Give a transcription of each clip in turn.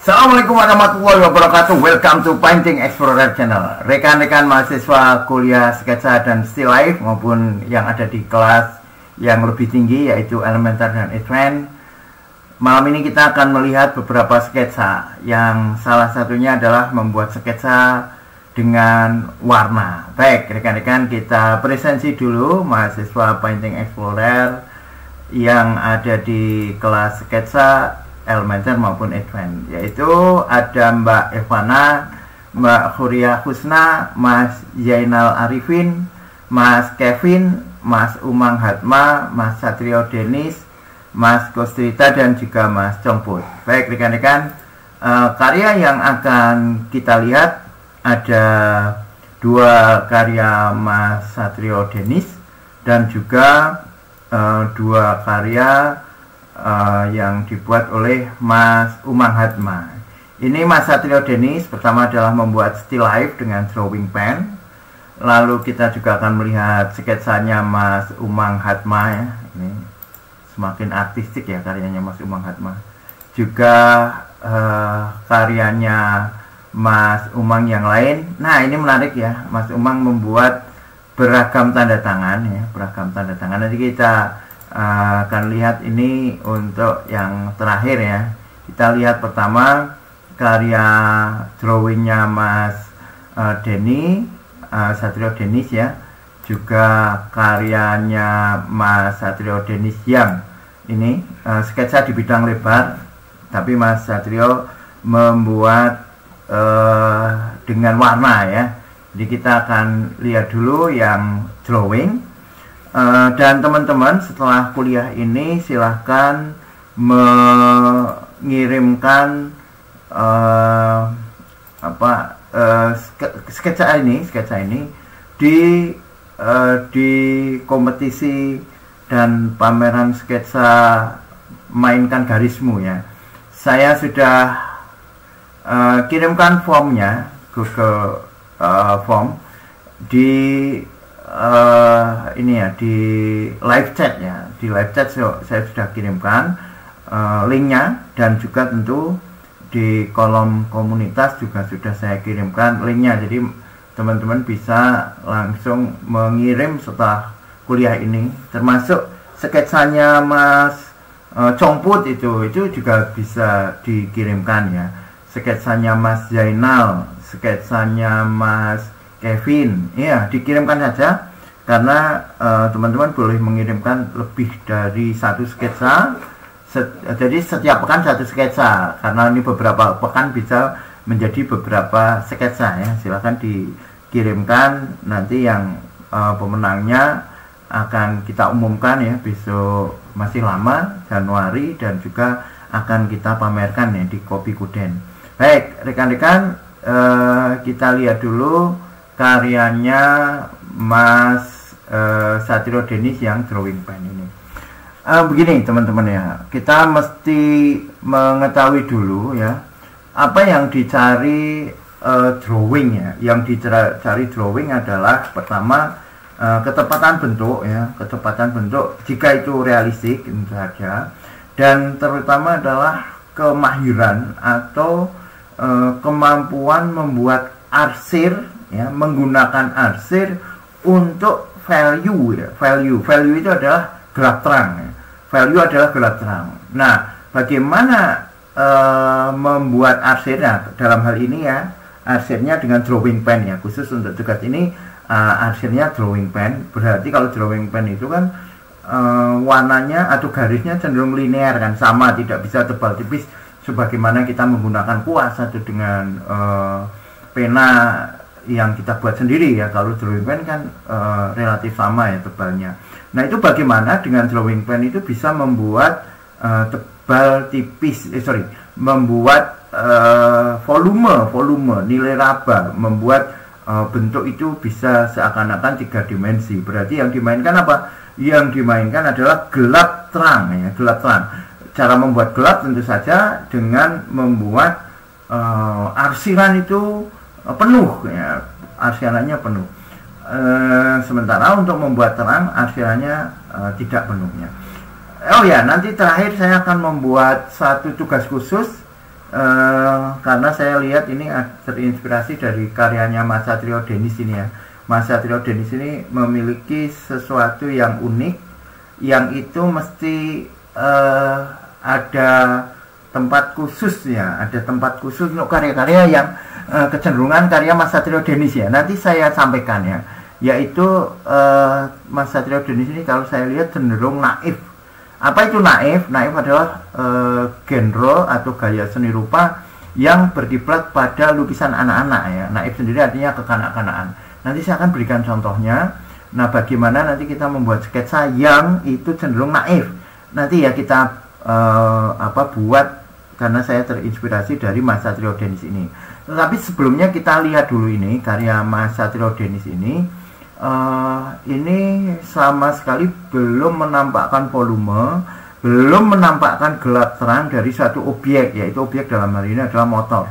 Assalamualaikum warahmatullahi wabarakatuh. Welcome to Painting Explorer Channel. Rekan-rekan mahasiswa kuliah sketsa dan still life maupun yang ada di kelas yang lebih tinggi yaitu elementer dan advance. Malam ini kita akan melihat beberapa sketsa yang salah satunya adalah membuat sketsa dengan warna. Baik, rekan-rekan, kita presensi dulu mahasiswa Painting Explorer yang ada di kelas sketsa elementer maupun advance, yaitu ada Mbak Evana, Mbak Huria Husna, Mas Zainal Arifin, Mas Kevin, Mas Umang Hatma, Mas Satrio Denis, Mas Kostrita, dan juga Mas Congput. Baik rekan-rekan, karya yang akan kita lihat ada dua karya Mas Satrio Denis dan juga dua karya yang dibuat oleh Mas Umang Hatma. Ini Mas Satrio Denis pertama adalah membuat still life dengan drawing pen. Lalu kita juga akan melihat sketsanya Mas Umang Hatma ya. Ini semakin artistik ya karyanya Mas Umang Hatma. Juga karyanya Mas Umang yang lain. Nah, ini menarik ya. Mas Umang membuat beragam tanda tangan ya, beragam tanda tangan. Nanti kita akan lihat ini untuk yang terakhir ya. Kita lihat pertama karya drawingnya Mas Denny, Satrio Denis ya. Juga karyanya Mas Satrio Denis yang ini sketsa di bidang lebar, tapi Mas Satrio membuat dengan warna ya. Jadi kita akan lihat dulu yang drawing. Dan teman-teman setelah kuliah ini silahkan mengirimkan sketsa ini di kompetisi dan pameran sketsa Mainkan Garismu ya. Saya sudah kirimkan formnya, Google Form di ini ya, di live chat ya. Di live chat saya sudah kirimkan linknya, dan juga tentu di kolom komunitas juga sudah saya kirimkan linknya. Jadi teman-teman bisa langsung mengirim setelah kuliah ini, termasuk sketsanya Mas Congput itu juga bisa dikirimkan ya. Sketsanya Mas Zainal, sketsanya Mas Kevin, ya dikirimkan saja, karena teman-teman boleh mengirimkan lebih dari satu sketsa. Jadi setiap pekan satu sketsa, karena ini beberapa pekan bisa menjadi beberapa sketsa ya. Silahkan dikirimkan, nanti yang pemenangnya akan kita umumkan ya besok, masih lama, Januari, dan juga akan kita pamerkan ya di Kopi Kuden. Baik rekan-rekan, kita lihat dulu karyanya Mas Satrio Denis yang drawing pen ini. Begini teman-teman ya, kita mesti mengetahui dulu ya apa yang dicari drawing ya. Yang dicari drawing adalah pertama ketepatan bentuk ya, ketepatan bentuk jika itu realistik tentu saja, dan terutama adalah kemahiran atau kemampuan membuat arsir ya, menggunakan arsir untuk value ya. Value itu adalah gelap terang ya. Value adalah gelap terang. Nah, bagaimana membuat arsirnya dalam hal ini ya, arsirnya dengan drawing pen ya, khusus untuk tugas ini arsirnya drawing pen. Berarti kalau drawing pen itu kan warnanya atau garisnya cenderung linear kan, sama, tidak bisa tebal tipis sebagaimana kita menggunakan kuas atau dengan pena yang kita buat sendiri ya. Kalau drawing pen kan relatif sama ya tebalnya. Nah, itu bagaimana dengan drawing pen itu bisa membuat tebal tipis, membuat volume nilai raba, membuat bentuk itu bisa seakan-akan 3 dimensi. Berarti yang dimainkan apa? Yang dimainkan adalah gelap terang ya, gelap terang. Cara membuat gelap tentu saja dengan membuat arsiran itu penuh ya, arsirannya penuh. Sementara untuk membuat terang arsirannya tidak penuhnya. Oh ya, nanti terakhir saya akan membuat satu tugas khusus karena saya lihat ini terinspirasi dari karyanya Mas Satrio Denis ini ya. Mas Satrio Denis ini memiliki sesuatu yang unik, yang itu mesti ada tempat khusus ya, ada tempat khusus untuk karya-karya yang kecenderungan karya Mas Satrio Denis ya. Nanti saya sampaikan ya, yaitu Mas Satrio Denis ini kalau saya lihat cenderung naif. Apa itu naif? Naif adalah genre atau gaya seni rupa yang berkiblat pada lukisan anak-anak ya. Naif sendiri artinya kekanak-kanakan. Nanti saya akan berikan contohnya. Nah, bagaimana nanti kita membuat sketsa yang itu cenderung naif. Nanti ya kita buat, karena saya terinspirasi dari Mas Satrio Denis ini. Tetapi sebelumnya kita lihat dulu ini karya Mas Satrio Denis ini. Ini sama sekali belum menampakkan volume, belum menampakkan gelap terang dari suatu objek, yaitu objek dalam hal ini adalah motor.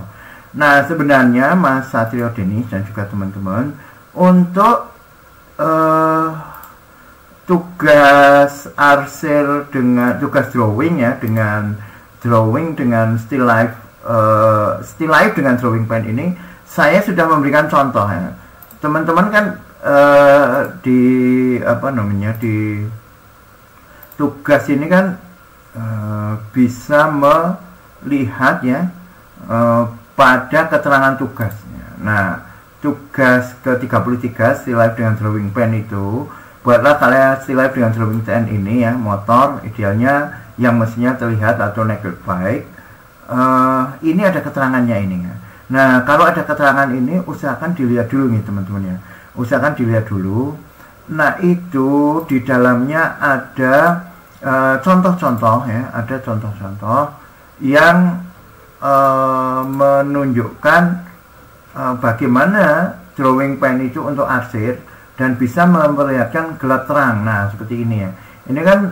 Nah, sebenarnya Mas Satrio Denis dan juga teman-teman untuk tugas arsir dengan tugas drawing ya, dengan drawing dengan still life dengan drawing pen ini, saya sudah memberikan contoh ya. Teman-teman kan di tugas ini kan bisa melihat ya pada keterangan tugasnya. Nah, tugas ke-33 still life dengan drawing pen itu, buatlah kalian still life dengan drawing pen ini ya, motor idealnya yang mestinya terlihat atau naked bike. Ini ada keterangannya ini ya. Nah, kalau ada keterangan ini usahakan dilihat dulu nih teman-teman ya. Usahakan dilihat dulu. Nah, itu di dalamnya ada contoh-contoh ya, ada contoh-contoh yang menunjukkan bagaimana drawing pen itu untuk arsir dan bisa memperlihatkan gelap terang. Nah, seperti ini ya. Ini kan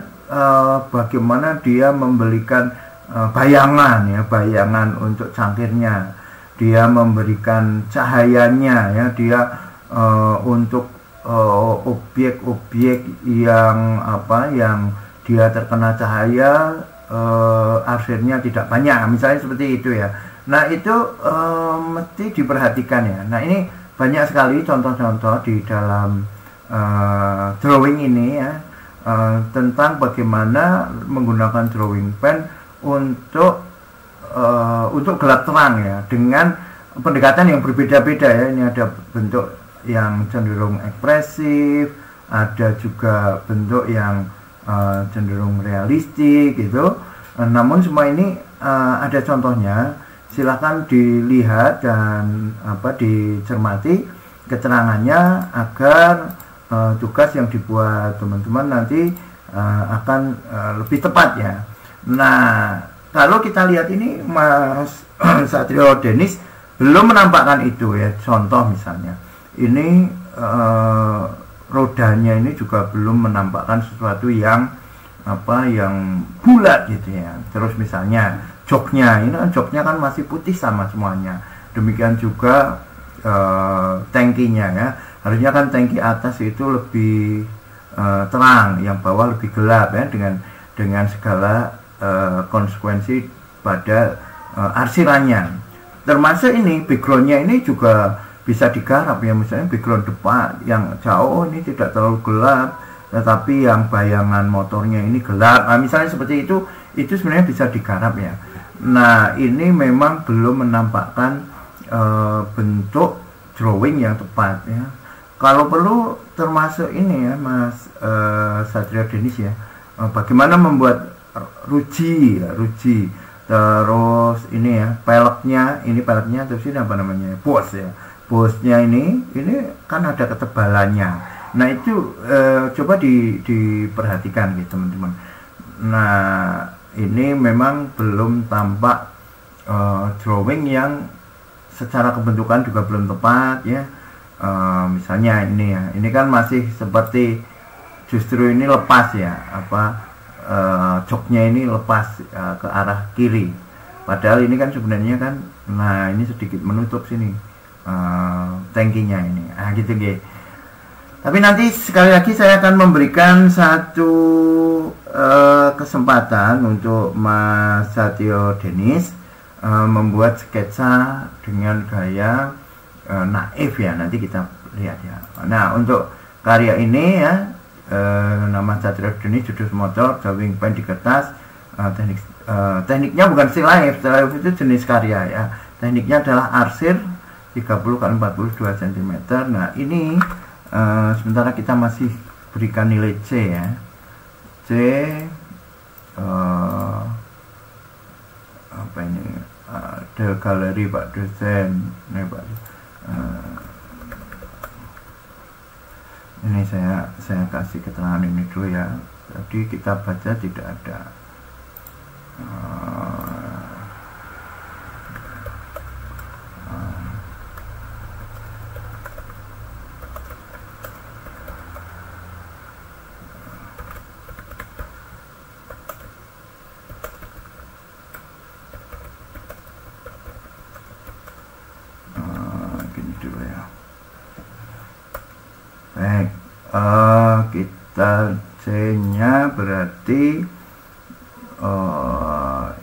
bagaimana dia memberikan bayangan ya, bayangan untuk cangkirnya. Dia memberikan cahayanya ya, dia untuk objek-objek yang yang dia terkena cahaya, arsirnya tidak banyak, misalnya seperti itu ya. Nah, itu mesti diperhatikan ya. Nah, ini banyak sekali contoh-contoh di dalam drawing ini ya, tentang bagaimana menggunakan drawing pen untuk gelap terang ya, dengan pendekatan yang berbeda-beda ya. Ini ada bentuk yang cenderung ekspresif, ada juga bentuk yang cenderung realistik gitu. Namun semua ini ada contohnya. Silakan dilihat dan dicermati keterangannya agar tugas yang dibuat teman-teman nanti akan lebih tepat ya. Nah, kalau kita lihat ini Mas Satrio Denis belum menampakkan itu ya. Contoh misalnya ini rodanya ini juga belum menampakkan sesuatu yang yang bulat gitu ya. Terus misalnya joknya, ini joknya kan masih putih sama semuanya. Demikian juga tangkinya ya. Harusnya kan tangki atas itu lebih terang, yang bawah lebih gelap ya, dengan segala konsekuensi pada arsirannya. Termasuk ini backgroundnya ini juga bisa digarap ya, misalnya background depan yang jauh ini tidak terlalu gelap, tetapi yang bayangan motornya ini gelap. Nah, misalnya seperti itu sebenarnya bisa digarap ya. Nah, ini memang belum menampakkan bentuk drawing yang tepat ya. Kalau perlu termasuk ini ya Mas Satrio Denis ya, bagaimana membuat ruji. Terus ini ya peleknya, terus ini apa namanya, bosnya ini kan ada ketebalannya. Nah, itu coba diperhatikan gitu teman-teman. Nah, ini memang belum tampak drawing yang secara kebentukan juga belum tepat ya. Misalnya ini ya, ini kan masih seperti justru ini lepas ya, joknya ini lepas ke arah kiri, padahal ini kan sebenarnya kan, nah ini sedikit menutup sini tangkinya ini, gitu gitu. Tapi nanti sekali lagi saya akan memberikan satu kesempatan untuk Mas Satrio Denis membuat sketsa dengan gaya naif ya, nanti kita lihat ya. Nah, untuk karya ini ya, nama Satrio Deni, judul motor, drawing pen di kertas, tekniknya bukan still life itu jenis karya ya. Tekniknya adalah arsir 30x42 cm. Nah, ini sementara kita masih berikan nilai C ya. C apa ini, The Gallery Pak dosen ini Pak, ini saya kasih keterangan ini dulu ya. Tadi kita baca tidak ada gini dulu ya. Baik, kita C-nya berarti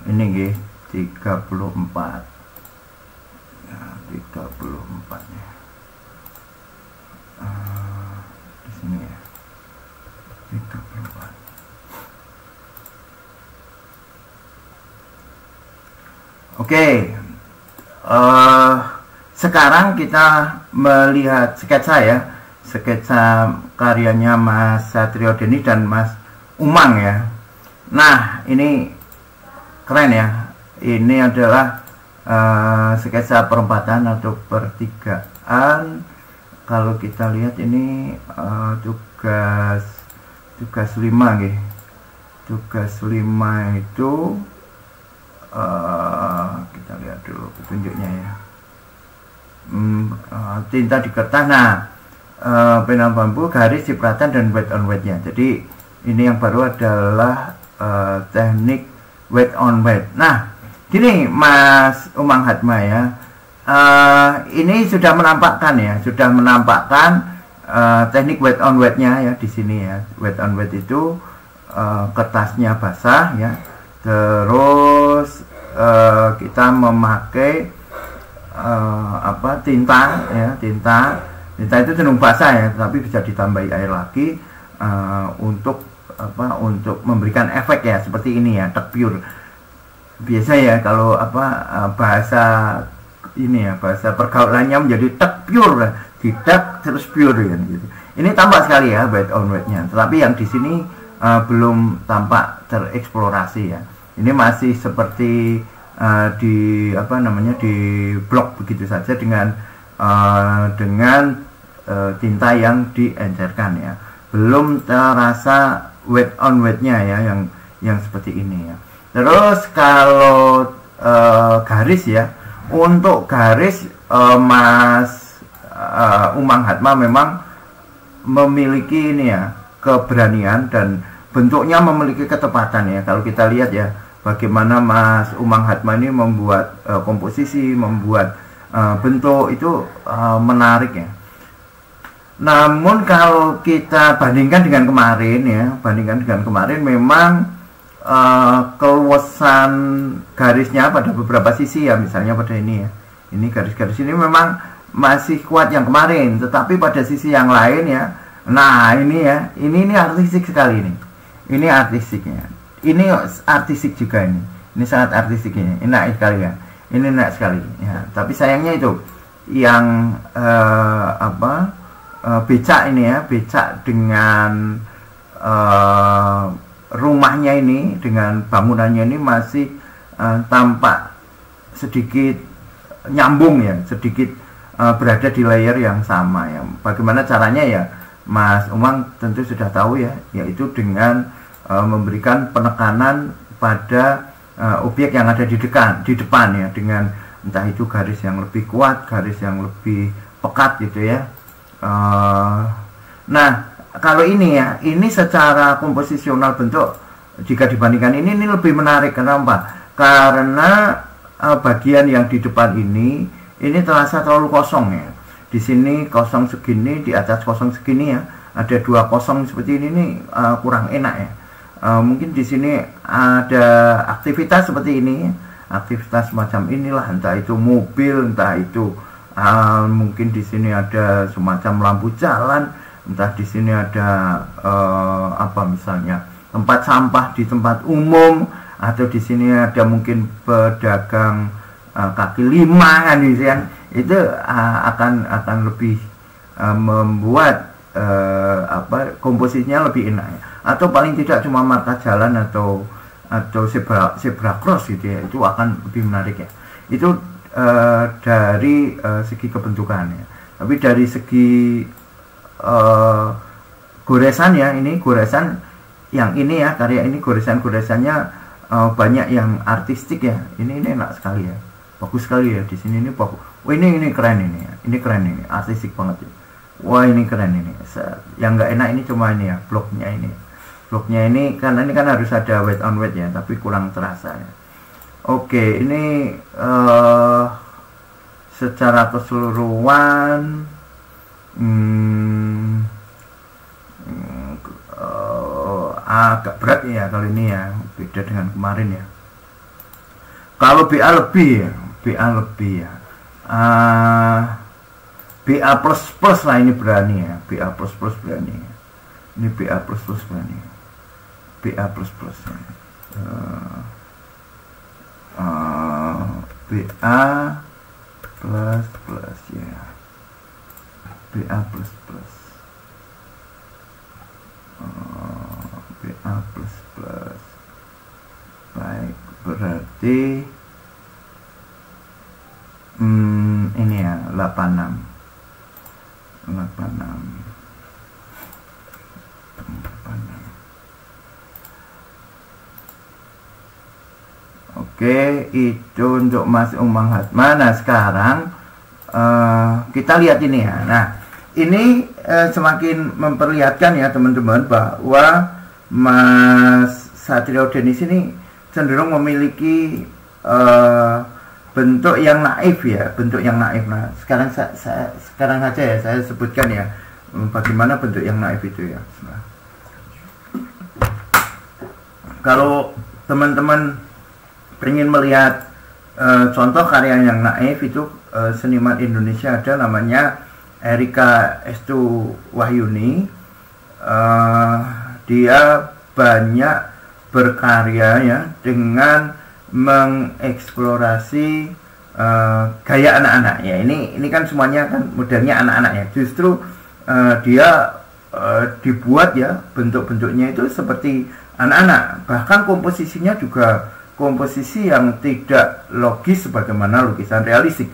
ini nggih 34 ya, 34 ya, di sini ya 34. Oke, sekarang kita melihat sketsa ya, sketsa karyanya Mas Satrio Deni dan Mas Umang ya. Nah, ini keren ya. Ini adalah sketsa perempatan atau pertigaan. Kalau kita lihat ini tugas 5 nih. Tugas 5 itu kita lihat dulu petunjuknya ya. Tinta di kertas. Nah, pena bambu, garis, cipratan, dan wet on wetnya. Jadi ini yang baru adalah teknik wet on wet. Nah, gini Mas Umang Hatma ya, ini sudah menampakkan ya, teknik wet on wetnya ya di sini ya. Wet on wet itu kertasnya basah ya, terus kita memakai tinta ya, tinta itu cenderung basah ya, tapi bisa ditambahi air lagi untuk memberikan efek ya, seperti ini ya, tek pure. Biasa ya kalau bahasa ini ya, bahasa pergaulannya menjadi tek pure, tidak terus pure ya gitu. Ini tampak sekali ya wet on wetnya, tetapi yang di sini belum tampak tereksplorasi ya. Ini masih seperti di blok begitu saja dengan tinta yang diencerkan ya, belum terasa wet on wetnya ya, yang seperti ini ya. Terus kalau garis ya, untuk garis Mas Umang Hatma memang memiliki ini ya, keberanian dan bentuknya memiliki ketepatan ya. Kalau kita lihat ya, bagaimana Mas Umang Hatma ini membuat komposisi, membuat bentuk itu menarik ya. Namun kalau kita bandingkan dengan kemarin memang keluasan garisnya pada beberapa sisi ya, misalnya pada ini ya, ini garis-garis ini memang masih kuat yang kemarin, tetapi pada sisi yang lain ya, nah ini ya, ini artistik sekali ini artistiknya, ini artistik juga ini sangat artistik ini naik sekali ya, ini naik sekali ya. Tapi sayangnya itu yang becak ini ya, becak dengan rumahnya ini, dengan bangunannya ini masih tampak sedikit nyambung ya, sedikit berada di layer yang sama ya. Bagaimana caranya ya, Mas Umang tentu sudah tahu ya, yaitu dengan memberikan penekanan pada objek yang ada di depan ya, dengan entah itu garis yang lebih kuat, garis yang lebih pekat gitu ya. Nah, kalau ini ya, ini secara komposisional bentuk jika dibandingkan ini lebih menarik. Kenapa? Karena bagian yang di depan ini terasa terlalu kosong ya. Di sini kosong segini, di atas kosong segini ya. Ada 2 kosong seperti ini kurang enak ya. Mungkin di sini ada aktivitas seperti ini, aktivitas semacam inilah, entah itu mobil, entah itu mungkin di sini ada semacam lampu jalan, entah di sini ada apa misalnya tempat sampah di tempat umum, atau di sini ada mungkin pedagang kaki lima kan, itu akan lebih membuat komposisinya lebih enak ya. Atau paling tidak cuma marka jalan atau zebra cross gitu ya, itu akan lebih menarik ya. Itu dari segi kebentukannya. Tapi dari segi goresan ya, ini goresan yang ini ya, karya ini goresannya banyak yang artistik ya. Ini enak sekali ya, bagus sekali ya. Di sini ini bagus. Wah, ini keren ini ya. Ini keren ini, artistik banget ya. Wah, ini keren ini. Yang nggak enak ini cuma ini ya, bloknya ini. Bloknya ini karena ini kan harus ada weight on weight ya, tapi kurang terasa ya. Oke, ini secara keseluruhan agak berat ya kali ini ya, beda dengan kemarin ya. Kalau BA lebih ya, BA plus lah, ini berani ya, BA plus berani ya. Ini BA plus berani ya. BA plus ya. BA plus ya, BA plus BA plus baik, berarti ini ya 86. Oke, itu untuk Mas Umang Hatma. Nah, sekarang kita lihat ini ya. Nah, ini semakin memperlihatkan ya teman-teman bahwa Mas Satrio Denis ini cenderung memiliki bentuk yang naif ya, bentuk yang naif. Nah, sekarang aja ya saya sebutkan ya bagaimana bentuk yang naif itu ya. Nah, kalau teman-teman ingin melihat contoh karya yang naif itu, seniman Indonesia ada namanya Erika Estu Wahyuni. Dia banyak berkarya ya dengan mengeksplorasi gaya anak-anak ya. Ini kan semuanya kan modelnya anak-anak ya. Justru dia dibuat ya bentuk-bentuknya itu seperti anak-anak. Bahkan komposisinya juga komposisi yang tidak logis sebagaimana lukisan realistik.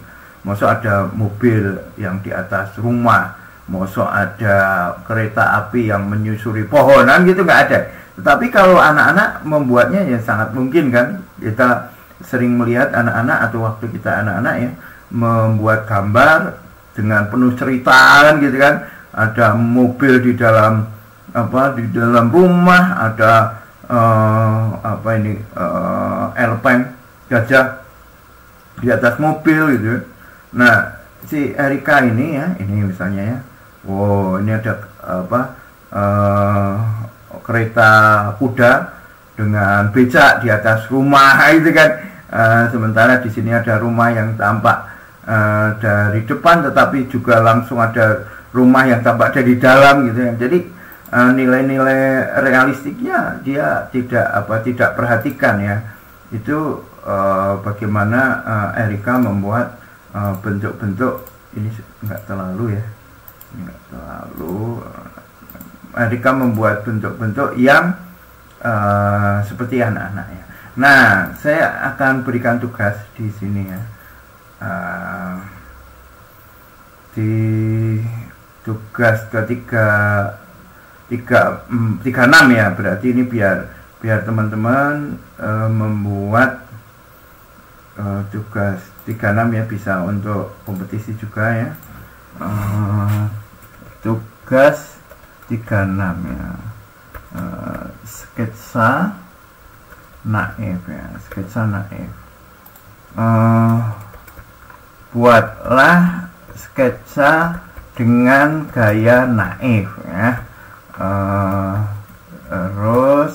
Maksud ada mobil yang di atas rumah, maksud ada kereta api yang menyusuri pohonan gitu, nggak ada. Tetapi kalau anak-anak membuatnya ya sangat mungkin kan. Kita sering melihat anak-anak atau waktu kita anak-anak ya membuat gambar dengan penuh cerita kan gitu kan. Ada mobil di dalam rumah, ada elephant, gajah di atas mobil gitu. Nah, si Erika ini ya, ini misalnya ya, wow, ini ada kereta kuda dengan becak di atas rumah itu kan. Sementara di sini ada rumah yang tampak dari depan, tetapi juga langsung ada rumah yang tampak dari dalam gitu ya. Jadi nilai-nilai realistiknya dia tidak perhatikan ya. Itu bagaimana Erika membuat bentuk-bentuk ini enggak terlalu ya. Enggak terlalu. Erika membuat bentuk-bentuk yang seperti anak-anak ya. Nah, saya akan berikan tugas di sini ya. Di tugas ketiga 36 ya, berarti ini biar teman-teman membuat tugas 36 ya, bisa untuk kompetisi juga ya. Tugas 36 ya, sketsa naif ya, sketsa naif. Buatlah sketsa dengan gaya naif ya. Terus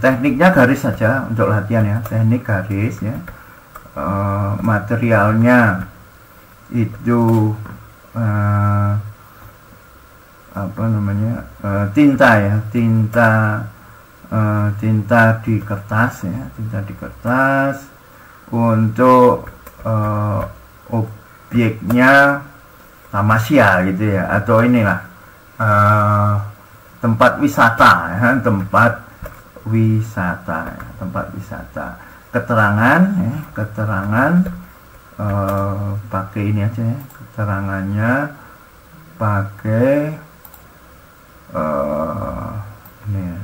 tekniknya garis saja untuk latihan ya, teknik garis ya. Materialnya itu apa namanya, tinta ya, tinta di kertas ya, tinta di kertas. Untuk objeknya tamasya gitu ya, atau inilah tempat wisata ya, tempat wisata. Keterangan ya, keterangan pakai ini aja ya, keterangannya pakai ini ya,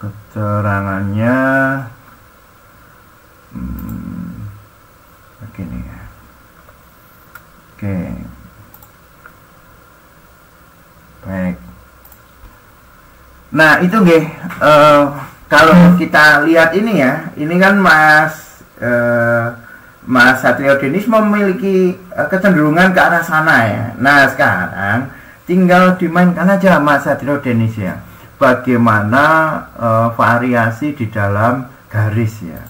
keterangannya begini ya. Oke, baik. Nah itu nggih, kalau kita lihat ini ya, ini kan Mas Satrio Denis memiliki kecenderungan ke arah sana ya. Nah sekarang tinggal dimainkan aja Mas Satrio Denis ya, bagaimana variasi di dalam garis ya.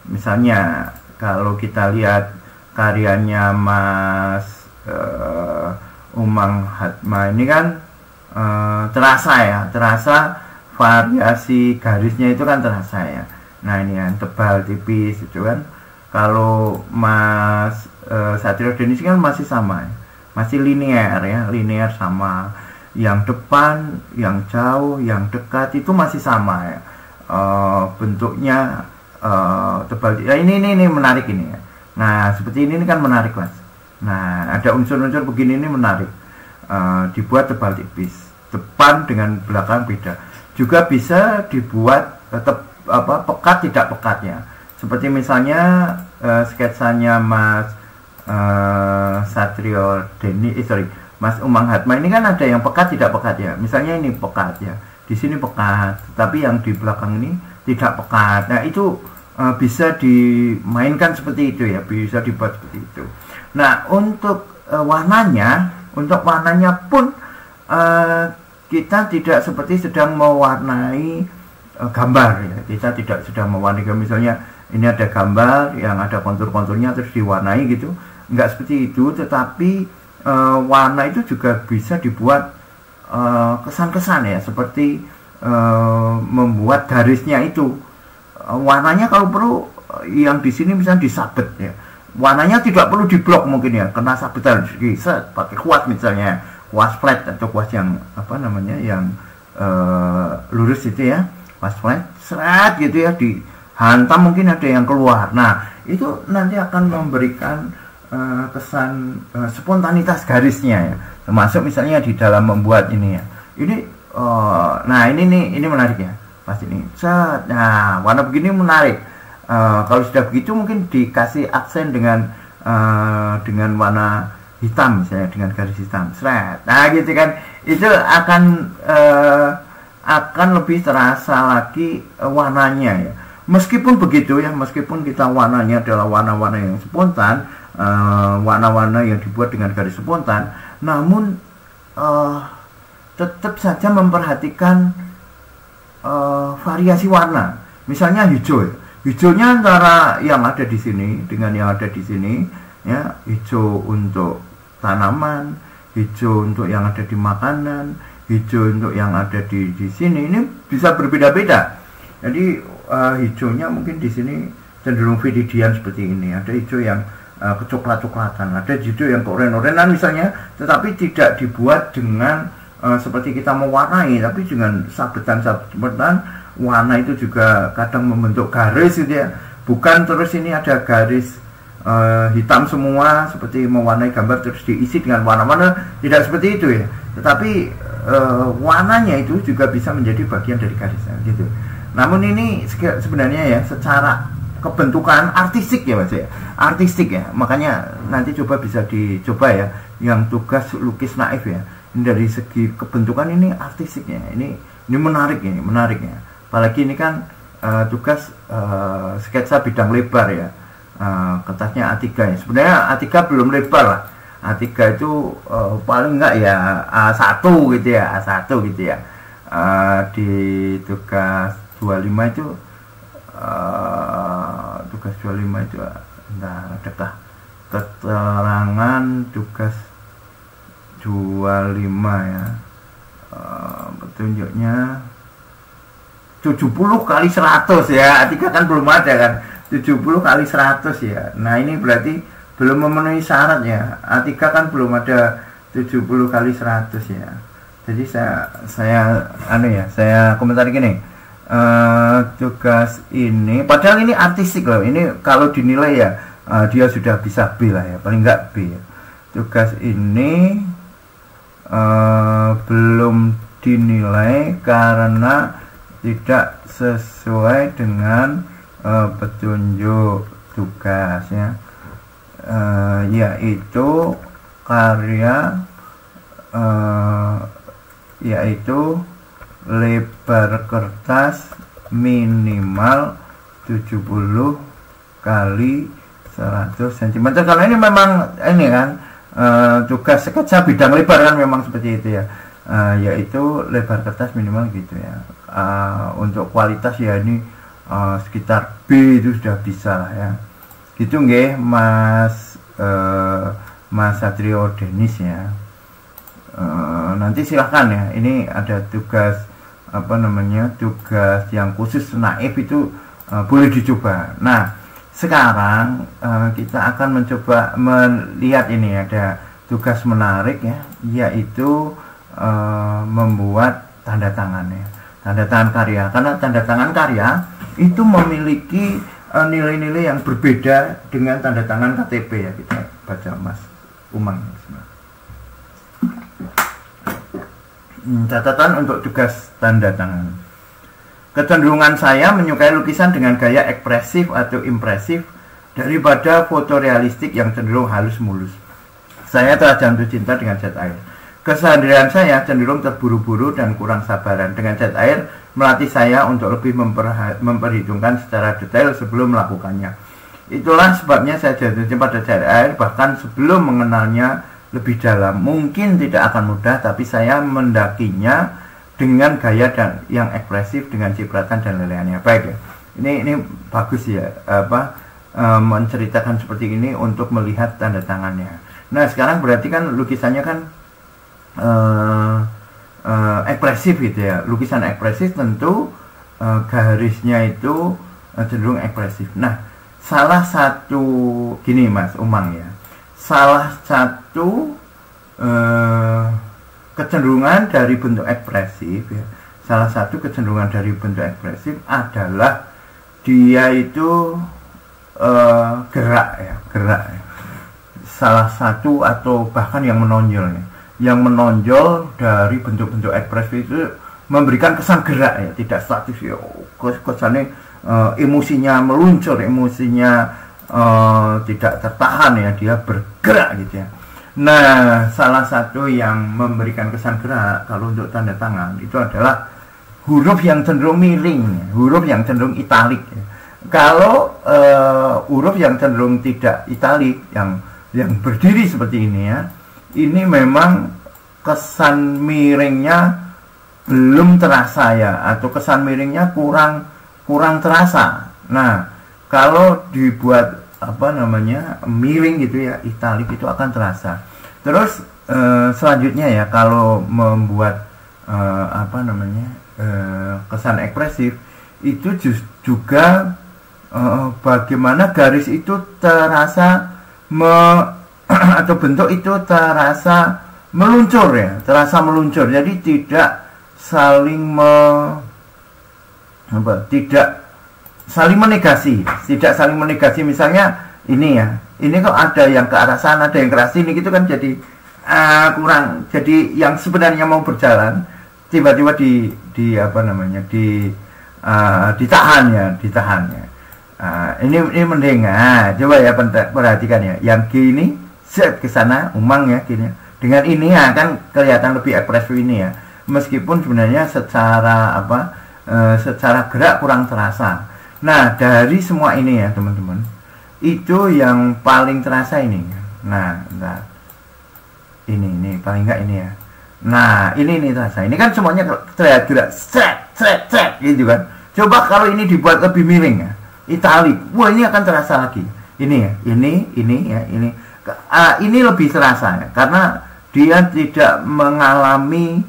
Misalnya kalau kita lihat karyanya Mas Umang Hatma ini kan terasa variasi garisnya itu kan terasa ya. Nah ini yang tebal tipis itu kan. Kalau Mas Satrio Denis kan masih sama ya, masih linear ya, linear sama. Yang depan, yang jauh, yang dekat itu masih sama ya, bentuknya tebal. Ya, ini menarik ini ya. Nah seperti ini kan menarik Mas. Nah ada unsur-unsur begini, ini menarik. Dibuat tebal tipis, depan dengan belakang beda. Juga bisa dibuat pekat tidak pekat ya. Seperti misalnya sketsanya Mas Satrio Denis, Mas Umang Hatma ini kan ada yang pekat tidak pekat ya. Misalnya ini pekat ya, di sini pekat, tapi yang di belakang ini tidak pekat. Nah itu bisa dimainkan seperti itu ya, bisa dibuat seperti itu. Nah untuk warnanya pun kita tidak seperti sedang mewarnai gambar ya. Kita tidak sedang mewarnai gambar. Misalnya ini ada gambar yang ada kontur-konturnya terus diwarnai gitu, enggak seperti itu. Tetapi warna itu juga bisa dibuat kesan-kesan ya, seperti membuat garisnya itu warnanya kalau perlu yang di sini misalnya disabet ya, warnanya tidak perlu diblok mungkin ya, kena sabetan set pakai kuas, misalnya kuas flat atau kuas yang apa namanya yang lurus itu ya, kuas flat seret gitu ya, dihantam mungkin ada yang keluar. Nah itu nanti akan memberikan kesan spontanitas garisnya ya, termasuk misalnya di dalam membuat ini ya. Ini nah ini menarik ya, pas ini set. Nah warna begini menarik. Kalau sudah begitu mungkin dikasih aksen dengan warna hitam misalnya, dengan garis hitam seret. Nah gitu kan, itu akan lebih terasa lagi warnanya ya. Meskipun begitu ya, meskipun kita warnanya adalah warna-warna yang spontan, warna-warna yang dibuat dengan garis spontan, namun tetap saja memperhatikan variasi warna. Misalnya hijau ya. Hijaunya antara yang ada di sini dengan yang ada di sini ya, hijau untuk tanaman, hijau untuk yang ada di makanan, hijau untuk yang ada di sini, ini bisa berbeda-beda. Jadi hijaunya mungkin di sini cenderung viridian seperti ini, ada hijau yang kecoklat-coklatan, ada hijau yang keoren-orenan misalnya, tetapi tidak dibuat dengan seperti kita mewarnai, tapi dengan sabetan-sabetan. Warna itu juga kadang membentuk garis gitu ya, bukan terus ini ada garis hitam semua seperti mewarnai gambar terus diisi dengan warna-warna, tidak seperti itu ya, tetapi warnanya itu juga bisa menjadi bagian dari garisnya gitu. Namun ini sebenarnya ya secara kebentukan artistik ya Mas ya, artistik ya, makanya nanti coba bisa dicoba ya yang tugas lukis naif ya, ini dari segi kebentukan ini artistiknya, ini menarik, ini menariknya. Apalagi ini kan tugas sketsa bidang lebar ya, kertasnya A3 ya. Sebenarnya A3 belum lebar lah, A3 itu paling enggak ya A1 gitu ya, A1 gitu ya. Di tugas 2 25 itu tugas 25 itu bentar, adakah keterangan tugas 25 ya, petunjuknya 70 kali 100 ya. Atika kan belum ada kan, 70 kali 100 ya. Nah ini berarti belum memenuhi syarat ya. Atika kan belum ada 70 kali 100 ya. Jadi saya komentari gini, tugas ini padahal ini artistik loh, ini kalau dinilai ya dia sudah bisa B lah ya, paling enggak B ya. Tugas ini belum dinilai karena tidak sesuai dengan petunjuk tugas ya, yaitu karya yaitu lebar kertas minimal 70 kali 100 cm. Kalau ini memang ini kan tugas sketsa bidang lebar kan memang seperti itu ya, yaitu lebar kertas minimal gitu ya. Untuk kualitas ya ini sekitar B itu sudah bisa lah ya. Gitu nggih Mas Satrio Denis ya. Nanti silahkan ya, ini ada tugas tugas yang khusus naif itu boleh dicoba. Nah sekarang kita akan mencoba melihat ini ada tugas menarik ya, yaitu membuat tanda tangan ya, tanda tangan karya. Karena tanda tangan karya itu memiliki nilai-nilai yang berbeda dengan tanda tangan KTP ya. Kita baca Mas Umang. Catatan untuk tugas tanda tangan. Kecenderungan saya menyukai lukisan dengan gaya ekspresif atau impresif daripada fotorealistik yang cenderung halus mulus. Saya telah jatuh cinta dengan cat air. Kesadaran saya cenderung terburu-buru dan kurang sabaran. Dengan cat air melatih saya untuk lebih memperhitungkan secara detail sebelum melakukannya. Itulah sebabnya saya jatuh cinta pada cat air bahkan sebelum mengenalnya lebih dalam. Mungkin tidak akan mudah, tapi saya mendakinya dengan gaya dan yang ekspresif dengan cipratan dan lelehannya. Baik ya. Ini bagus ya, menceritakan seperti ini untuk melihat tanda tangannya. Nah, sekarang berarti kan lukisannya kan ekspresif gitu ya. Lukisan ekspresif tentu garisnya itu cenderung ekspresif. Nah, salah satu gini Mas Umang ya. Salah satu kecenderungan dari bentuk ekspresif ya, salah satu kecenderungan dari bentuk ekspresif adalah dia itu gerak ya. Salah satu atau bahkan yang menonjol ya. Yang menonjol dari bentuk-bentuk ekspresif itu memberikan kesan gerak ya, tidak statis ya. Kesannya emosinya meluncur, emosinya tidak tertahan ya, dia bergerak gitu ya. Nah, salah satu yang memberikan kesan gerak kalau untuk tanda tangan itu adalah huruf yang cenderung miring, huruf yang cenderung italik ya. Kalau huruf yang cenderung tidak italik, yang berdiri seperti ini ya, ini memang kesan miringnya belum terasa ya, atau kesan miringnya kurang terasa. Nah, kalau dibuat miring gitu ya, italik itu akan terasa. Terus selanjutnya ya, kalau membuat kesan ekspresif itu juga bagaimana garis itu terasa atau bentuk itu terasa meluncur ya, terasa meluncur. Jadi tidak saling saling menegasi, tidak saling menegasi. Misalnya ini ya, ini kok ada yang ke arah sana, ada yang ke arah sini gitu kan, jadi kurang. Jadi yang sebenarnya mau berjalan tiba-tiba ditahan ya. Ini mending. Coba ya perhatikan ya, yang gini set ke sana Umang ya gini. Dengan ini ya kan kelihatan lebih ekspresif ini ya. Meskipun sebenarnya secara gerak kurang terasa. Nah, dari semua ini ya teman-teman, itu yang paling terasa ini. Nah, bentar. Ini paling enggak ini ya. Nah, ini terasa. Ini kan semuanya terlihat gerak, set gitu kan. Coba kalau ini dibuat lebih miring ya, italik, wah ini akan terasa lagi. Ini ya, ini ya, ini lebih terasa ya, karena dia tidak mengalami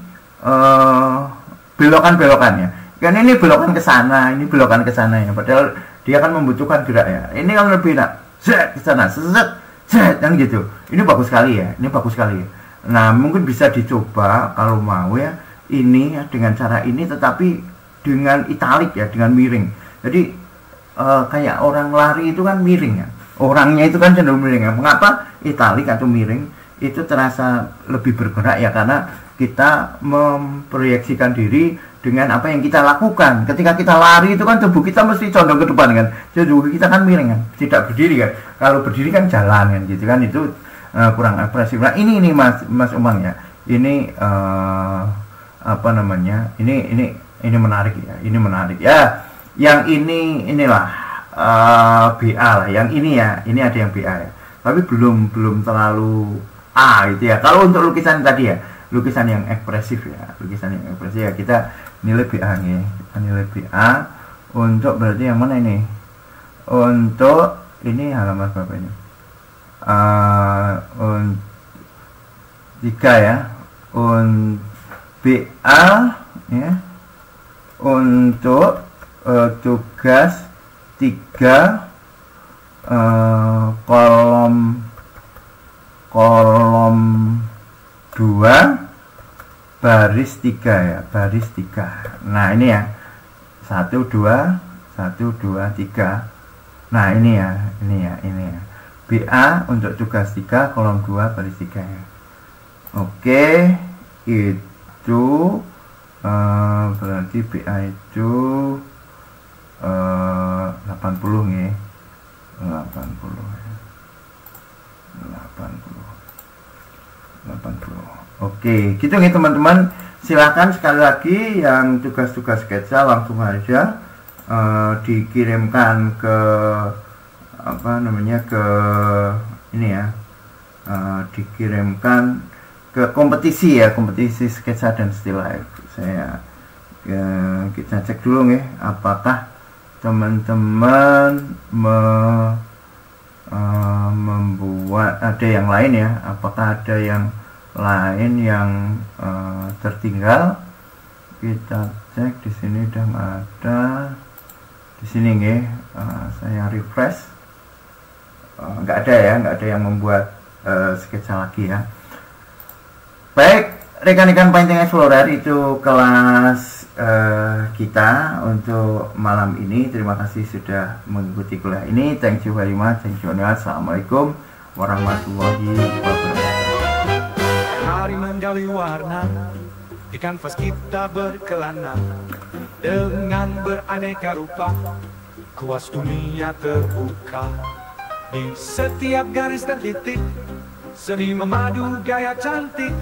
belokan-belokannya. Kan ini belokan ke sana, ini belokan ke sana ya. Padahal dia kan membutuhkan gerak ya. Ini kan lebih zet ke sana, zet yang gitu. Ini bagus sekali ya, ini bagus sekali ya. Nah, mungkin bisa dicoba kalau mau ya, ini ya dengan cara ini, tetapi dengan italik ya, dengan miring. Jadi kayak orang lari itu kan miring ya. Orangnya itu kan cenderung miring ya. Mengapa italik atau miring itu terasa lebih bergerak ya? Karena kita memproyeksikan diri dengan apa yang kita lakukan. Ketika kita lari itu kan tubuh kita mesti condong ke depan kan. Tubuh kita kan miring kan, tidak berdiri kan. Kalau berdiri kan jalan kan gitu kan, itu kurang ekspresif. Nah, ini Mas Umang ya. Ini apa namanya? Ini menarik ya. Ini menarik ya. Yang inilah BA lah. Yang ini ya. Ini ada yang BA ya. Tapi belum terlalu A gitu ya. Kalau untuk lukisan tadi ya, lukisan yang ekspresif ya. Lukisan yang ekspresif ya, kita nilai BA nih. Kita nilai BA untuk berarti yang mana ini? Untuk ini halaman berapa ini? 3 ya. BA ya. Untuk tugas 3 kolom 2 baris 3 ya, baris 3. Nah, ini ya. 1 2 3. Nah, ini ya. BA untuk tugas 3 kolom 2 baris 3 ya. Oke, itu berarti BA itu 80 nih. 80. Oke, gitu nih teman-teman. Silahkan sekali lagi yang tugas-tugas sketsa langsung aja dikirimkan ke apa namanya, ke ini ya, dikirimkan ke kompetisi ya, kompetisi sketsa dan still life. Kita cek dulu nih, apakah teman-teman membuat ada yang lain ya, apakah ada yang lain yang tertinggal. Kita cek di sini udah nggak ada. Di sini nih, saya refresh, nggak ada ya, nggak ada yang membuat sketsa lagi ya. Baik, rekan-rekan Painting Explorer, itu kelas kita untuk malam ini. Terima kasih sudah mengikuti kuliah ini. Thank you very much. Thank you. Assalamualaikum warahmatullahi wabarakatuh. Hari menggali warna di kanvas kita berkelana, dengan beraneka rupa kuas dunia terbuka. Di setiap garis dan titik seni memadu gaya cantik,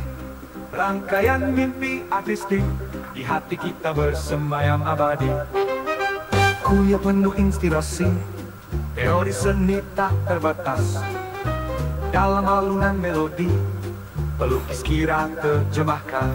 rangkaian mimpi artistik di hati kita bersemayam abadi. Kuliah penuh inspirasi, teori seni tak terbatas, dalam alunan melodi pelukis kira terjemahkan.